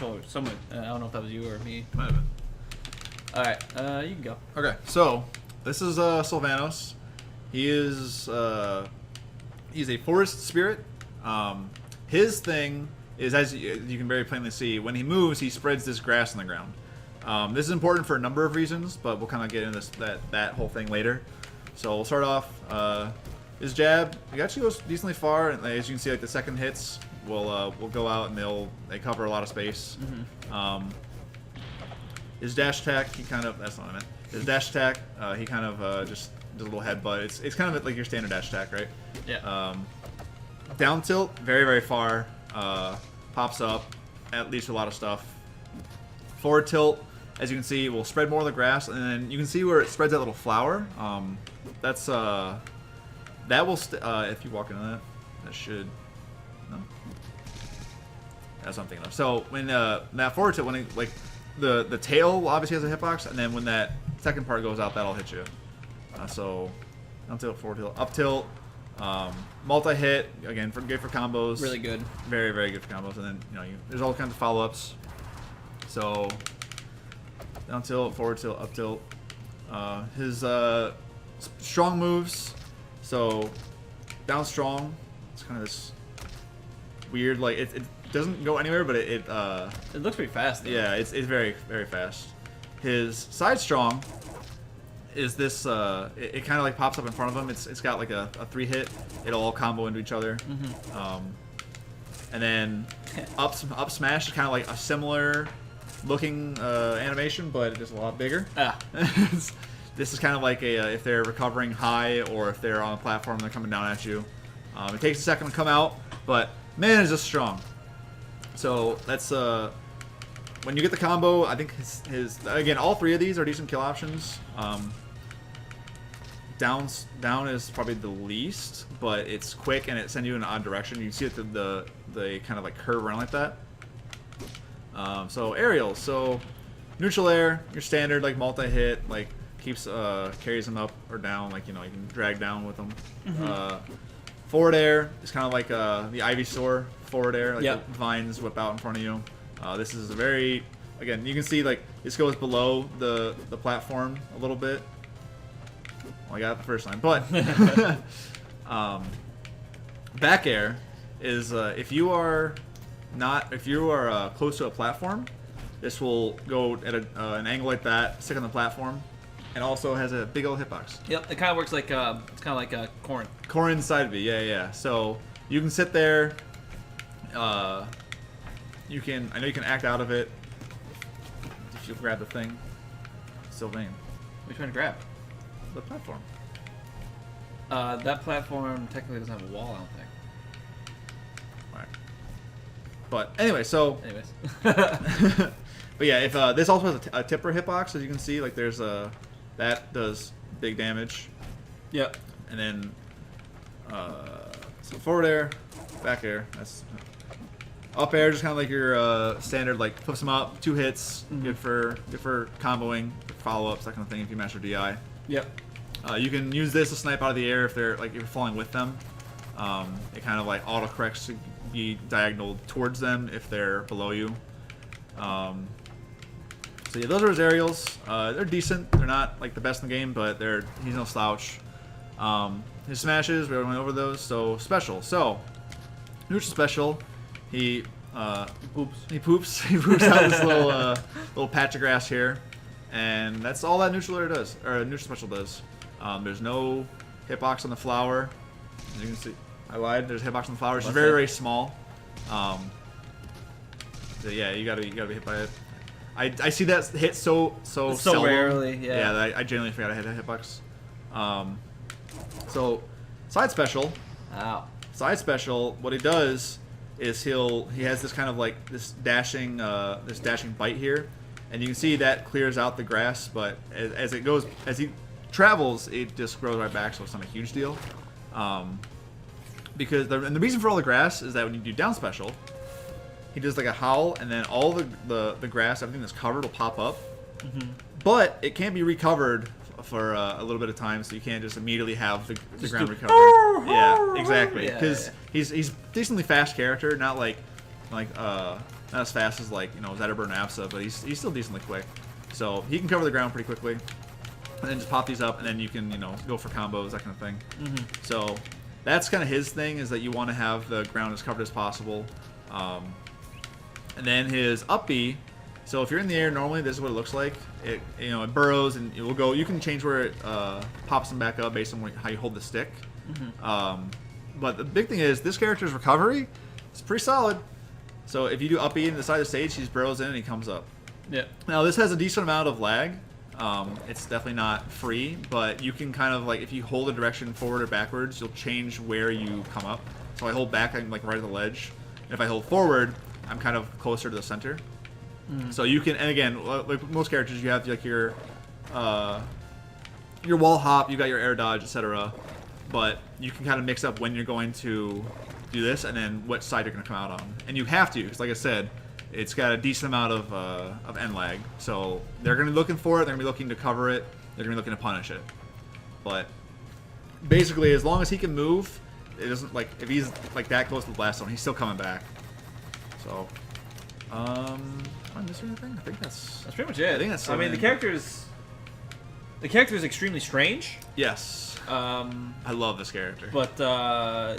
controller. Someone, I don't know if that was you or me. Might have been. All right, you can go. Okay, so this is Sylvanus. He is he's a forest spirit. His thing is, as you can very plainly see, when he moves, he spreads this grass on the ground. This is important for a number of reasons, but we'll kind of get into that whole thing later. So we'll start off. His jab, he actually goes decently far, and as you can see, like the second hits will go out and they cover a lot of space. His dash attack, he kind of, that's not what I meant. His dash attack, he kind of just does a little headbutt. It's kind of like your standard dash attack, right? Yeah. Down tilt, very, very far. Pops up, at least a lot of stuff. Forward tilt, as you can see, will spread more of the grass, and then you can see where it spreads that little flower. That's, that will, if you walk into that, that should, no? That's something enough. So when that forward tilt, when it, like, the tail obviously has a hitbox, and then when that second part goes out, that'll hit you. So down tilt, forward tilt, up tilt, multi-hit, again, good for combos. Really good. Very, very good for combos. And then, there's all kinds of follow-ups. So down tilt, forward tilt, up tilt. His strong moves. So down strong, it's kind of this weird, like, it doesn't go anywhere, but it looks pretty fast, though. Yeah, it's very, very fast. His side strong is this, it kind of like pops up in front of him. It's got like a 3-hit. It'll all combo into each other. And then up smash is kind of like a similar looking animation, but just a lot bigger. This is kind of like if they're recovering high or if they're on a platform and they're coming down at you. It takes a second to come out, but man, is this strong. So that's when you get the combo, I think his again, all three of these are decent kill options. Down is probably the least, but it's quick and it sends you in an odd direction. You see it the kind of like curve around like that. So aerials, so neutral air, your standard like multi-hit, like keeps carries them up or down, like you can drag down with them. Forward air is kind of like the Ivysaur forward air, like the vines whip out in front of you. This is a very, again, you can see like this goes below the platform a little bit. Well, I got it the first time, but back air is if you are close to a platform, this will go at an angle like that, stick on the platform, and also has a big old hitbox. Yep, it kind of works like it's kind of like Clairin. Clairin side B, yeah. So you can sit there. I know you can act out of it if you grab the thing. Sylvain. What are you trying to grab? The platform. That platform technically doesn't have a wall, I don't think. Alright. But anyway, so. Anyways. But yeah, if this also has a tipper hitbox, as you can see, like there's that does big damage. Yep. And then so forward air, back air. That's up air, just kind of like your standard, like flips them up, 2 hits, good for comboing, follow ups, that kind of thing. If you master DI. Yep. You can use this to snipe out of the air if they're like if you're falling with them. It kind of like auto corrects to be diagonal towards them if they're below you. So yeah, those are his aerials. They're decent. They're not like the best in the game, but he's no slouch. His smashes, we already went over those. So special. So neutral special, he poops. He poops out this little patch of grass here, and that's all that neutral air does, or neutral special does. There's no hitbox on the flower. As you can see, I lied. There's a hitbox on the flower. It's very, very small. So yeah, you gotta be hit by it. I see that hit so seldom. Rarely. Yeah. Yeah, I generally forgot I had a hitbox. So side special. Wow. Side special. What he does is he has this kind of like this dashing bite here, and you can see that clears out the grass. But as he travels, it just grows right back, so it's not a huge deal. Because the reason for all the grass is that when you do down special, he does like a howl, and then all the grass, everything that's covered, will pop up. But it can't be recovered for a little bit of time, so you can't just immediately have the ground recovered. Yeah, exactly. Because he's decently fast character, not like like not as fast as like Zetterburn and Absa, but he's still decently quick. So he can cover the ground pretty quickly, and then just pop these up, and then you can go for combos, that kind of thing. So that's kind of his thing, is that you want to have the ground as covered as possible. And then his up B. So if you're in the air, normally this is what it looks like. It it burrows and it will go. You can change where it pops them back up based on how you hold the stick. But the big thing is this character's recovery is pretty solid. So if you do up E in the side of the stage, he just burrows in and he comes up. Yeah. Now this has a decent amount of lag. It's definitely not free, but you can kind of like, if you hold a direction forward or backwards, you'll change where you come up. So if I hold back, I'm like right at the ledge. And if I hold forward, I'm kind of closer to the center. So you can, and again, like most characters, you have like your wall hop, you got your air dodge, etc. But you can kind of mix up when you're going to do this and then what side you're going to come out on. And you have to, because like I said, it's got a decent amount of end lag. So they're going to be looking for it, they're going to be looking to cover it, they're going to be looking to punish it. But basically, as long as he can move, it doesn't, like, if he's like that close to the blast zone, he's still coming back. So, am I missing anything? I think that's pretty much it. I think that's. I mean, the character is extremely strange. Yes. I love this character. But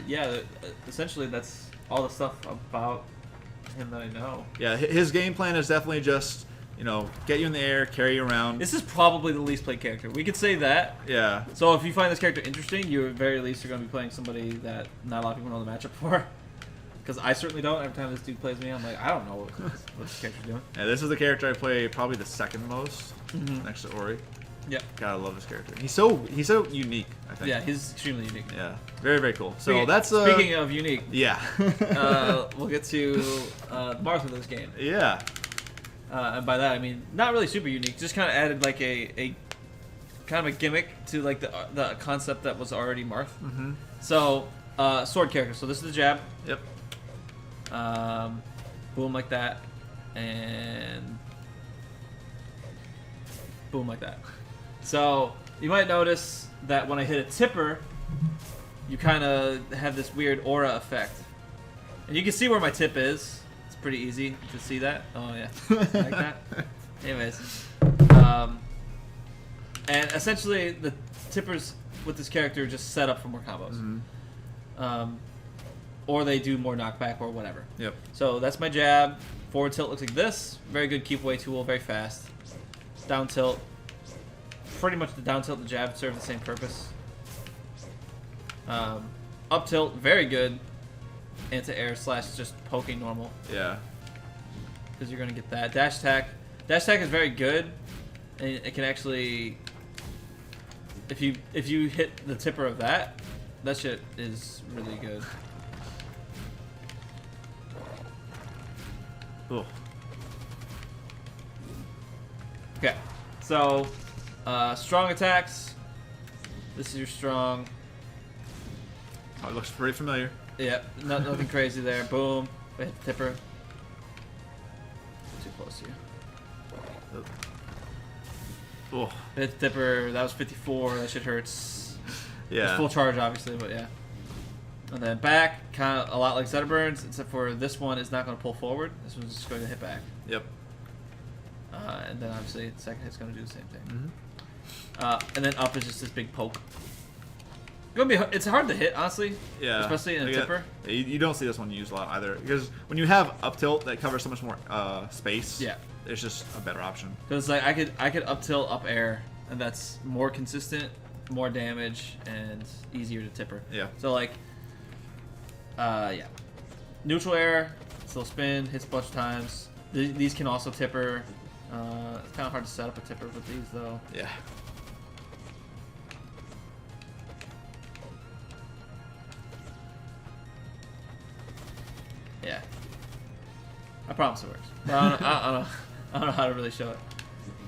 yeah, essentially that's all the stuff about him that I know. Yeah, his game plan is definitely just get you in the air, carry you around. This is probably the least played character. We could say that. Yeah. So if you find this character interesting, you at very least are going to be playing somebody that not a lot of people know the matchup for. Because I certainly don't. Every time this dude plays me, I'm like, I don't know what this character's doing. Yeah, this is the character I play probably the second most, next to Ori. Yep. Gotta love this character. He's so unique, I think. Yeah, he's extremely unique. Yeah, very, very cool. So speaking of unique. Yeah. We'll get to Marth of this game. Yeah. And by that I mean not really super unique. Just kind of added like a kind of a gimmick to like the concept that was already Marth. So sword character. So this is the jab. Yep. Boom like that, and boom like that. So you might notice that when I hit a tipper, you kind of have this weird aura effect. And you can see where my tip is. It's pretty easy to see that. Oh yeah, like that. Anyways, and essentially the tippers with this character are just set up for more combos. Or they do more knockback or whatever. Yep. So that's my jab. Forward tilt looks like this. Very good keep away tool, very fast. Down tilt. Pretty much the down tilt and the jab serve the same purpose. Up tilt, very good. Anti-air / just poking normal. Yeah. Because you're going to get that. Dash attack. Dash attack is very good. And it can actually... If you hit the tipper of that shit is really good. Cool. Okay, so strong attacks. This is your strong. Oh, it looks pretty familiar. Yep, nothing crazy there. Boom. I hit the tipper. Too close to you. Oh. Hit the tipper. That was 54. That shit hurts. Yeah. It's full charge, obviously, but yeah. And then back, kind of a lot like Zetterburns, except for this one is not going to pull forward. This one's just going to hit back. Yep. And then obviously the second hit's going to do the same thing. And then up is just this big poke. It's hard to hit, honestly. Yeah. Especially in a tipper. You don't see this one used a lot either, because when you have up tilt that covers so much more space. Yeah. It's just a better option. Because like I could up tilt, up air, and that's more consistent, more damage, and easier to tipper. Yeah. So like, yeah, neutral air, still spin, hits a bunch of times. These can also tipper. It's kind of hard to set up a tipper with these though. Yeah. Yeah. I promise it works. But I don't know how to really show it.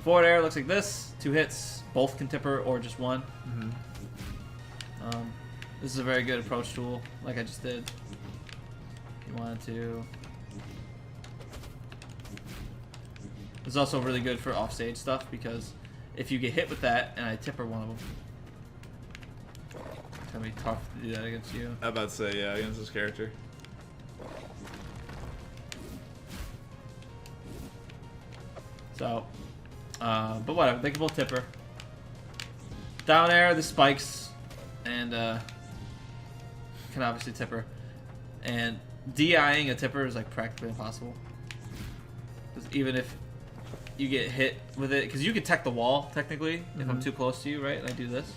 Forward air looks like this. 2 hits. Both can tipper or just one. This is a very good approach tool, like I just did. If you wanted to. It's also really good for offstage stuff, because if you get hit with that and I tipper one of them, it's gonna be tough to do that against you. I'm about to say, yeah, against this character. So, but whatever. They can both tipper. Down air, the spikes, and can obviously tipper. And DIing a tipper is like practically impossible. Because even if you get hit with it, because you can tech the wall technically if I'm too close to you, right? And I do this.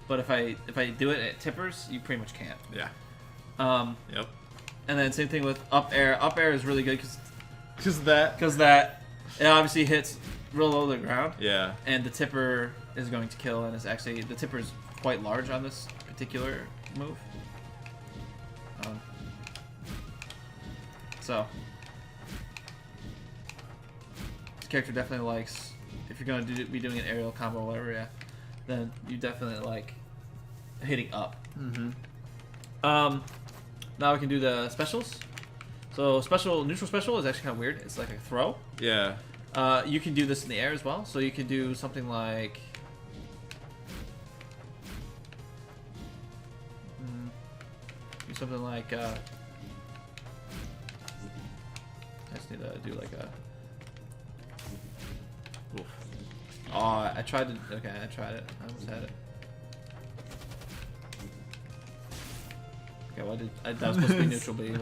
But if I do it at tippers, you pretty much can't. Yeah. Yep. And then same thing with up air. Up air is really good Because that. because that it obviously hits real low to the ground. Yeah. And the tipper is going to kill, and it's actually the tipper is quite large on this particular move. So this character definitely likes, if you're going to be doing an aerial combo or whatever, yeah, then you definitely like hitting up. Now we can do the specials. So neutral special is actually kind of weird. It's like a throw. Yeah. You can do this in the air as well. So you can do something like I just need to do like a. Oof. Oh, I tried to. Okay, I tried it. I almost had it. Okay, well, that was supposed to be neutral B,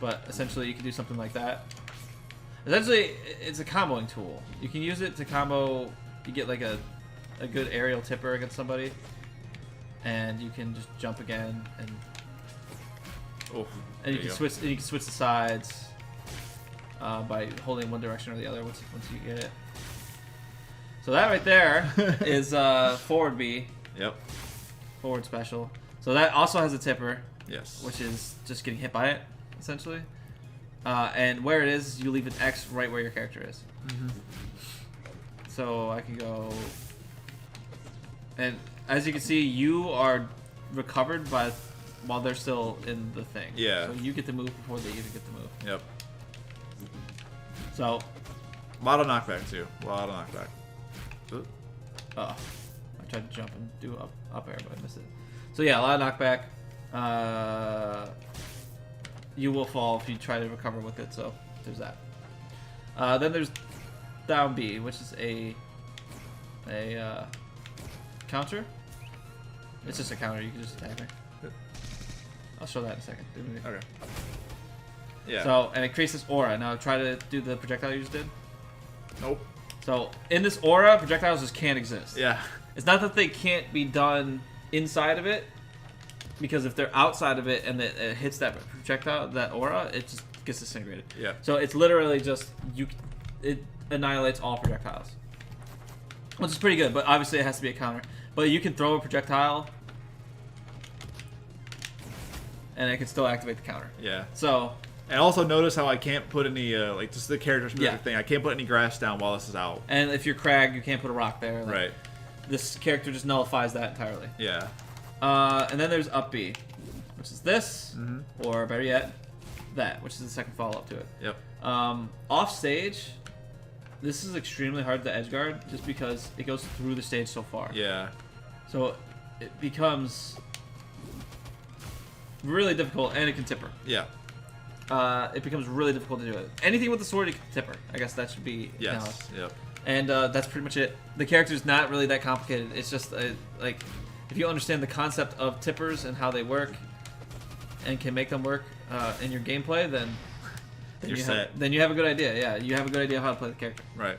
but essentially you can do something like that. Essentially, it's a comboing tool. You can use it to combo. You get like a good aerial tipper against somebody, and you can just jump again, and Oof. you can switch. And you can switch the sides by holding one direction or the other once you get it. So that right there is forward B. Yep. Forward special. So that also has a tipper. Yes. Which is just getting hit by it, essentially. And where it is, you leave an X right where your character is. So I can go, and as you can see, you are recovered while they're still in the thing. Yeah. So you get to move before they even get to move. Yep. So. A lot of knockback too. A lot of knockback. Ooh. I tried to jump and do up air, but I missed it. So yeah, a lot of knockback. You will fall if you try to recover with it, so there's that. Then there's down B, which is a counter. It's just a counter, you can just attack me. I'll show that in a second. Okay. Yeah. So, and it creates this aura. Now try to do the projectile you just did. Nope. So, in this aura, projectiles just can't exist. Yeah. It's not that they can't be done inside of it, because if they're outside of it and it hits that projectile, that aura, it just gets disintegrated. Yeah. So it's literally just it annihilates all projectiles, which is pretty good. But obviously it has to be a counter. But you can throw a projectile, and it can still activate the counter. Yeah. So. And also notice how I can't put any like just the character specific thing. I can't put any grass down while this is out. And if you're Crag, you can't put a rock there. Like, right. This character just nullifies that entirely. Yeah. And then there's up B, which is this, or better yet, that, which is the second follow-up to it. Yep. Off stage, this is extremely hard to edgeguard just because it goes through the stage so far. Yeah. So it becomes really difficult, and it can tipper. Yeah. It becomes really difficult to do it. Anything with the sword, you can tipper. I guess that should be acknowledged. Yes. Yep. And that's pretty much it. The character's not really that complicated. It's just like, if you understand the concept of tippers and how they work, and can make them work in your gameplay, then You're set. Then you have a good idea. Yeah, you have a good idea of how to play the character. Right.